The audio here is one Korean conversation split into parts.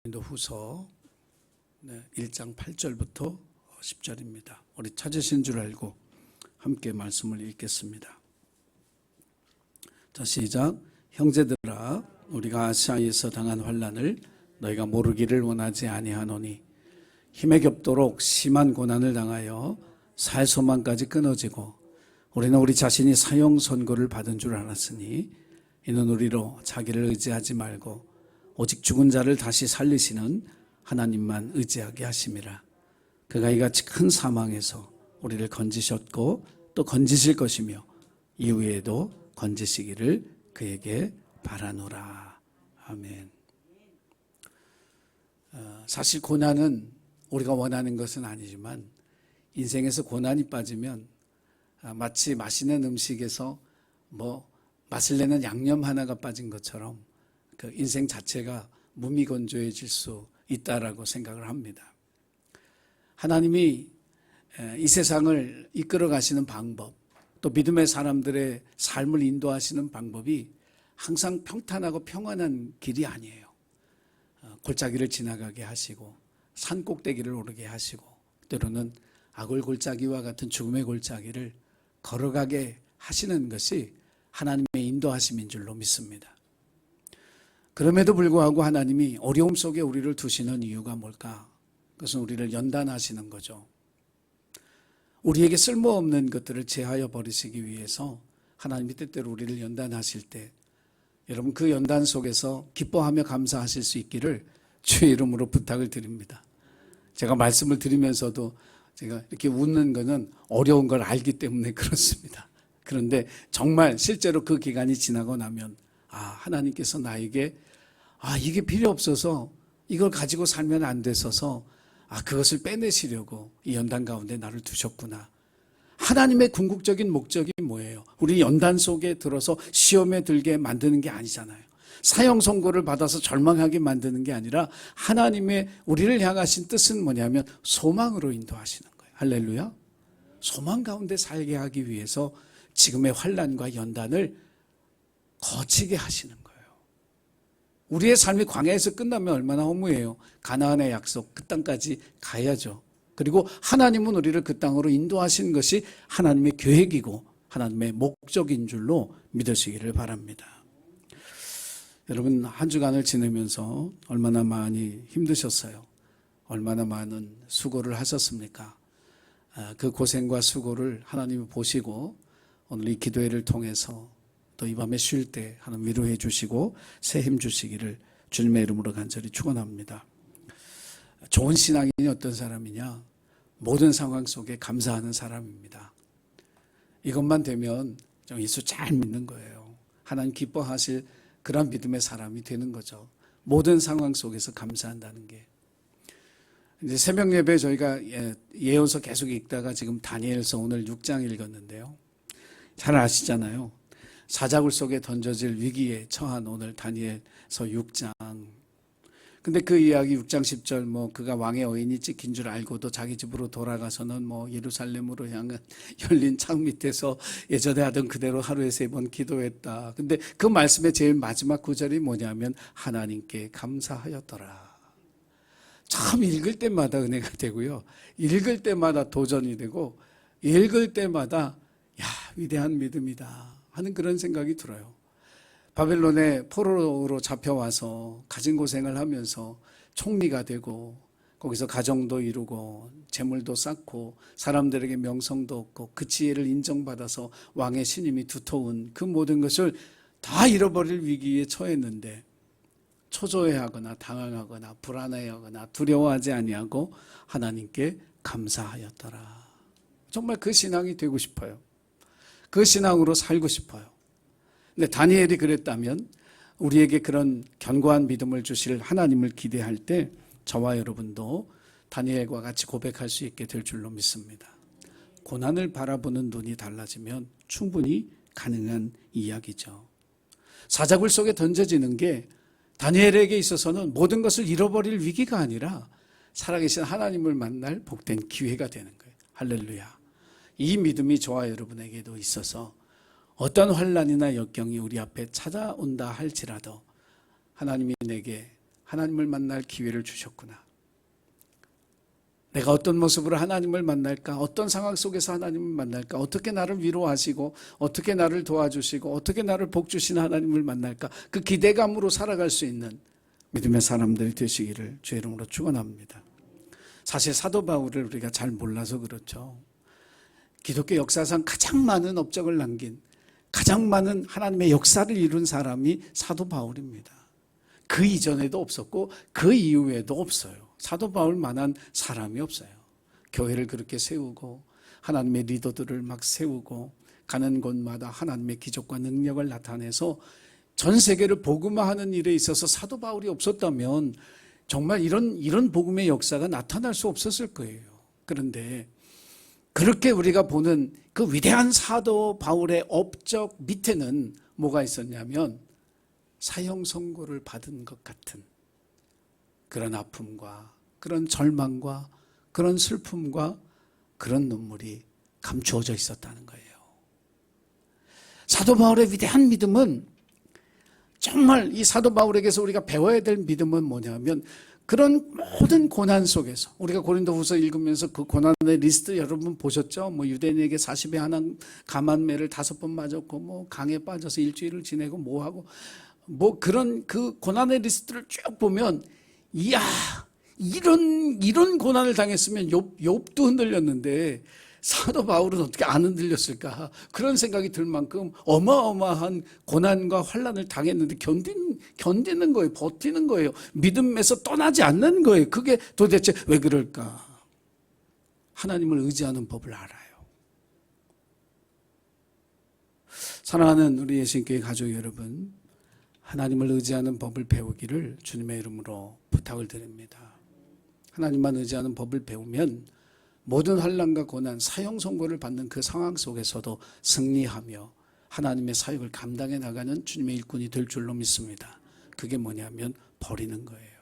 고린도후서 1장 8절부터 10절입니다. 우리 찾으신 줄 알고 함께 말씀을 읽겠습니다. 자, 시작. 형제들아, 우리가 아시아에서 당한 환난을 너희가 모르기를 원하지 아니하노니 힘에 겹도록 심한 고난을 당하여 살 소망까지 끊어지고 우리는 우리 자신이 사형 선고를 받은 줄 알았으니 이는 우리로 자기를 의지하지 말고 오직 죽은 자를 다시 살리시는 하나님만 의지하게 하심이라. 그가 이같이 큰 사망에서 우리를 건지셨고 또 건지실 것이며 이후에도 건지시기를 그에게 바라노라. 아멘. 사실 고난은 우리가 원하는 것은 아니지만 인생에서 고난이 빠지면 마치 맛있는 음식에서 맛을 내는 양념 하나가 빠진 것처럼 그 인생 자체가 무미건조해질 수 있다라고 생각을 합니다. 하나님이 이 세상을 이끌어 가시는 방법, 또 믿음의 사람들의 삶을 인도하시는 방법이 항상 평탄하고 평안한 길이 아니에요. 골짜기를 지나가게 하시고 산 꼭대기를 오르게 하시고 때로는 악을 골짜기와 같은 죽음의 골짜기를 걸어가게 하시는 것이 하나님의 인도하심인 줄로 믿습니다. 그럼에도 불구하고 하나님이 어려움 속에 우리를 두시는 이유가 뭘까? 그것은 우리를 연단하시는 거죠. 우리에게 쓸모없는 것들을 제하여 버리시기 위해서 하나님이 때때로 우리를 연단하실 때 여러분 그 연단 속에서 기뻐하며 감사하실 수 있기를 주의 이름으로 부탁을 드립니다. 제가 말씀을 드리면서도 제가 이렇게 웃는 거는 어려운 걸 알기 때문에 그렇습니다. 그런데 정말 실제로 그 기간이 지나고 나면 하나님께서 나에게 이게 필요 없어서 이걸 가지고 살면 안 됐어서 그것을 빼내시려고 이 연단 가운데 나를 두셨구나. 하나님의 궁극적인 목적이 뭐예요? 우리 연단 속에 들어서 시험에 들게 만드는 게 아니잖아요. 사형 선고를 받아서 절망하게 만드는 게 아니라 하나님의 우리를 향하신 뜻은 뭐냐면 소망으로 인도하시는 거예요. 할렐루야. 소망 가운데 살게 하기 위해서 지금의 환난과 연단을 거치게 하시는 거예요. 우리의 삶이 광야에서 끝나면 얼마나 허무해요. 가나안의 약속 그 땅까지 가야죠. 그리고 하나님은 우리를 그 땅으로 인도하신 것이 하나님의 계획이고 하나님의 목적인 줄로 믿으시기를 바랍니다. 여러분 한 주간을 지내면서 얼마나 많이 힘드셨어요? 얼마나 많은 수고를 하셨습니까? 그 고생과 수고를 하나님이 보시고 오늘 이 기도회를 통해서 또 이 밤에 쉴 때 하나님 위로해 주시고 새 힘 주시기를 주님의 이름으로 간절히 축원합니다. 좋은 신앙인이 어떤 사람이냐? 모든 상황 속에 감사하는 사람입니다. 이것만 되면 예수 잘 믿는 거예요. 하나님 기뻐하실 그런 믿음의 사람이 되는 거죠. 모든 상황 속에서 감사한다는 게. 이제 새벽 예배 저희가 예언서 계속 읽다가 지금 다니엘서 오늘 6장 읽었는데요. 잘 아시잖아요. 사자굴 속에 던져질 위기에 처한 오늘 다니엘서 6장. 근데 그 이야기 6장 10절 그가 왕의 어인이 찍힌 줄 알고도 자기 집으로 돌아가서는 예루살렘으로 향한 열린 창 밑에서 예전에 하던 그대로 하루에 3번 기도했다. 근데 그 말씀의 제일 마지막 구절이 뭐냐면 하나님께 감사하였더라. 참 읽을 때마다 은혜가 되고요. 읽을 때마다 도전이 되고 읽을 때마다 위대한 믿음이다 하는 그런 생각이 들어요. 바벨론에 포로로 잡혀와서 가진 고생을 하면서 총리가 되고 거기서 가정도 이루고 재물도 쌓고 사람들에게 명성도 얻고 그 지혜를 인정받아서 왕의 신임이 두터운 그 모든 것을 다 잃어버릴 위기에 처했는데 초조해하거나 당황하거나 불안해하거나 두려워하지 아니하고 하나님께 감사하였더라. 정말 그 신앙이 되고 싶어요. 그 신앙으로 살고 싶어요. 근데 다니엘이 그랬다면 우리에게 그런 견고한 믿음을 주실 하나님을 기대할 때 저와 여러분도 다니엘과 같이 고백할 수 있게 될 줄로 믿습니다. 고난을 바라보는 눈이 달라지면 충분히 가능한 이야기죠. 사자굴 속에 던져지는 게 다니엘에게 있어서는 모든 것을 잃어버릴 위기가 아니라 살아계신 하나님을 만날 복된 기회가 되는 거예요. 할렐루야. 이 믿음이 저와 여러분에게도 있어서 어떤 환난이나 역경이 우리 앞에 찾아온다 할지라도 하나님이 내게 하나님을 만날 기회를 주셨구나. 내가 어떤 모습으로 하나님을 만날까? 어떤 상황 속에서 하나님을 만날까? 어떻게 나를 위로하시고 어떻게 나를 도와주시고 어떻게 나를 복주시는 하나님을 만날까? 그 기대감으로 살아갈 수 있는 믿음의 사람들이 되시기를 주의 이름으로 축원합니다. 사실 사도 바울을 우리가 잘 몰라서 그렇죠. 기독교 역사상 가장 많은 업적을 남긴, 가장 많은 하나님의 역사를 이룬 사람이 사도 바울입니다. 그 이전에도 없었고 그 이후에도 없어요. 사도 바울만한 사람이 없어요. 교회를 그렇게 세우고 하나님의 리더들을 막 세우고 가는 곳마다 하나님의 기적과 능력을 나타내서 전 세계를 복음화하는 일에 있어서 사도 바울이 없었다면 정말 이런 복음의 역사가 나타날 수 없었을 거예요. 그런데 그렇게 우리가 보는 그 위대한 사도 바울의 업적 밑에는 뭐가 있었냐면 사형 선고를 받은 것 같은 그런 아픔과 그런 절망과 그런 슬픔과 그런 눈물이 감추어져 있었다는 거예요. 사도 바울의 위대한 믿음은 정말 이 사도 바울에게서 우리가 배워야 될 믿음은 뭐냐면 그런 모든 고난 속에서 우리가 고린도후서 읽으면서 그 고난의 리스트 여러분 보셨죠? 뭐 유대인에게 40에 하나 감한매를 5번 맞았고 뭐 강에 빠져서 일주일을 지내고 뭐 하고 뭐 그런 그 고난의 리스트를 쭉 보면 이야 이런 고난을 당했으면 욥도 흔들렸는데 사도 바울은 어떻게 안 흔들렸을까? 그런 생각이 들 만큼 어마어마한 고난과 환난을 당했는데 견디는 거예요. 버티는 거예요. 믿음에서 떠나지 않는 거예요. 그게 도대체 왜 그럴까? 하나님을 의지하는 법을 알아요. 사랑하는 우리 예신교회 가족 여러분, 하나님을 의지하는 법을 배우기를 주님의 이름으로 부탁을 드립니다. 하나님만 의지하는 법을 배우면 모든 환난과 고난, 사형 선고를 받는 그 상황 속에서도 승리하며 하나님의 사역을 감당해 나가는 주님의 일꾼이 될 줄로 믿습니다. 그게 뭐냐면 버리는 거예요.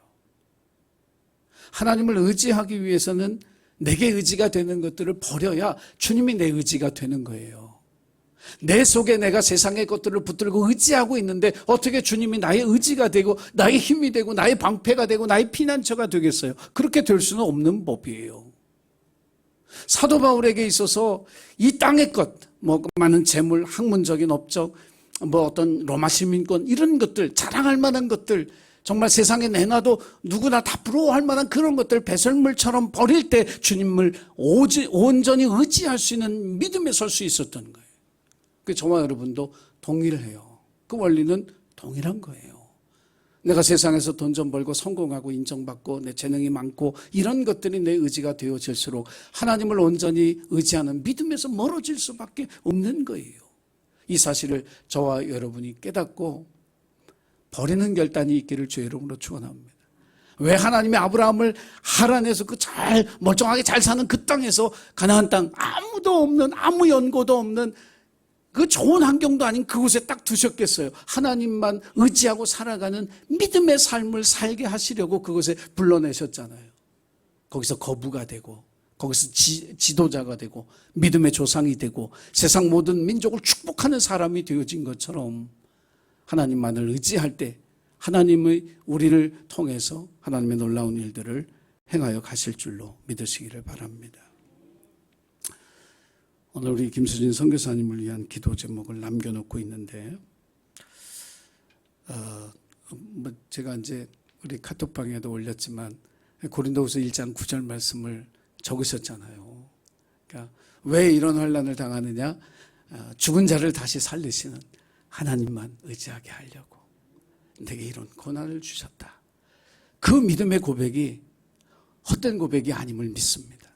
하나님을 의지하기 위해서는 내게 의지가 되는 것들을 버려야 주님이 내 의지가 되는 거예요. 내 속에 내가 세상의 것들을 붙들고 의지하고 있는데 어떻게 주님이 나의 의지가 되고 나의 힘이 되고 나의 방패가 되고 나의 피난처가 되겠어요? 그렇게 될 수는 없는 법이에요. 사도 바울에게 있어서 이 땅의 것, 뭐 많은 재물, 학문적인 업적, 뭐 어떤 로마 시민권 이런 것들, 자랑할 만한 것들, 정말 세상에 내놔도 누구나 다 부러워할 만한 그런 것들 배설물처럼 버릴 때 주님을 온전히 의지할 수 있는 믿음에 설 수 있었던 거예요. 그 저와 여러분도 동일해요. 그 원리는 동일한 거예요. 내가 세상에서 돈 좀 벌고 성공하고 인정받고 내 재능이 많고 이런 것들이 내 의지가 되어질수록 하나님을 온전히 의지하는 믿음에서 멀어질 수밖에 없는 거예요. 이 사실을 저와 여러분이 깨닫고 버리는 결단이 있기를 주의 이름으로 축원합니다. 왜 하나님이 아브라함을 하란에서 그 멀쩡하게 잘 사는 그 땅에서 가나안 땅 아무도 없는 아무 연고도 없는 그 좋은 환경도 아닌 그곳에 딱 두셨겠어요. 하나님만 의지하고 살아가는 믿음의 삶을 살게 하시려고 그곳에 불러내셨잖아요. 거기서 거부가 되고 거기서 지도자가 되고 믿음의 조상이 되고 세상 모든 민족을 축복하는 사람이 되어진 것처럼 하나님만을 의지할 때 하나님의 우리를 통해서 하나님의 놀라운 일들을 행하여 가실 줄로 믿으시기를 바랍니다. 오늘 우리 김수진 선교사님을 위한 기도 제목을 남겨놓고 있는데 제가 이제 우리 카톡방에도 올렸지만 고린도후서 1장 9절 말씀을 적으셨잖아요. 그러니까 왜 이런 환난을 당하느냐? 죽은 자를 다시 살리시는 하나님만 의지하게 하려고 내게 이런 고난을 주셨다. 그 믿음의 고백이 헛된 고백이 아님을 믿습니다.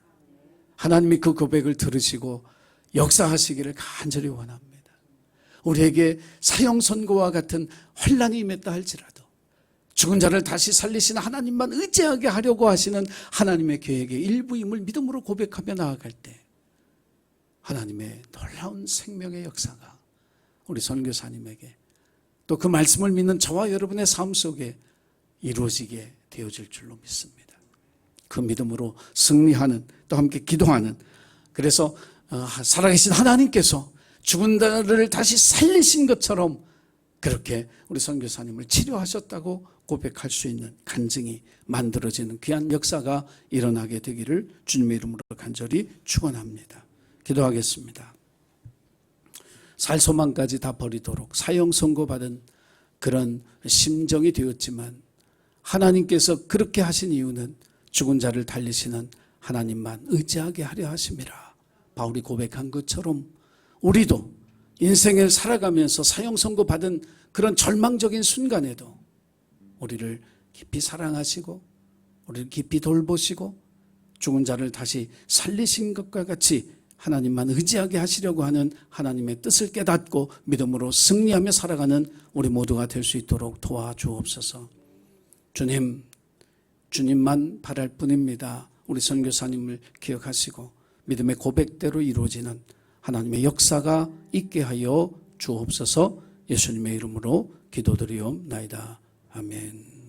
하나님이 그 고백을 들으시고 역사하시기를 간절히 원합니다. 우리에게 사형 선고와 같은 환난이 임했다 할지라도 죽은 자를 다시 살리시는 하나님만 의지하게 하려고 하시는 하나님의 계획의 일부임을 믿음으로 고백하며 나아갈 때 하나님의 놀라운 생명의 역사가 우리 선교사님에게 또 그 말씀을 믿는 저와 여러분의 삶 속에 이루어지게 되어질 줄로 믿습니다. 그 믿음으로 승리하는 또 함께 기도하는 그래서 살아계신 하나님께서 죽은 자를 다시 살리신 것처럼 그렇게 우리 선교사님을 치료하셨다고 고백할 수 있는 간증이 만들어지는 귀한 역사가 일어나게 되기를 주님의 이름으로 간절히 축원합니다. 기도하겠습니다. 살 소망까지 다 버리도록 사형 선고받은 그런 심정이 되었지만 하나님께서 그렇게 하신 이유는 죽은 자를 달리시는 하나님만 의지하게 하려 하심이라. 바울이 고백한 것처럼 우리도 인생을 살아가면서 사형 선고받은 그런 절망적인 순간에도 우리를 깊이 사랑하시고 우리를 깊이 돌보시고 죽은 자를 다시 살리신 것과 같이 하나님만 의지하게 하시려고 하는 하나님의 뜻을 깨닫고 믿음으로 승리하며 살아가는 우리 모두가 될 수 있도록 도와주옵소서. 주님, 주님만 바랄 뿐입니다. 우리 선교사님을 기억하시고 믿음의 고백대로 이루어지는 하나님의 역사가 있게 하여 주옵소서. 예수님의 이름으로 기도드리옵나이다. 아멘.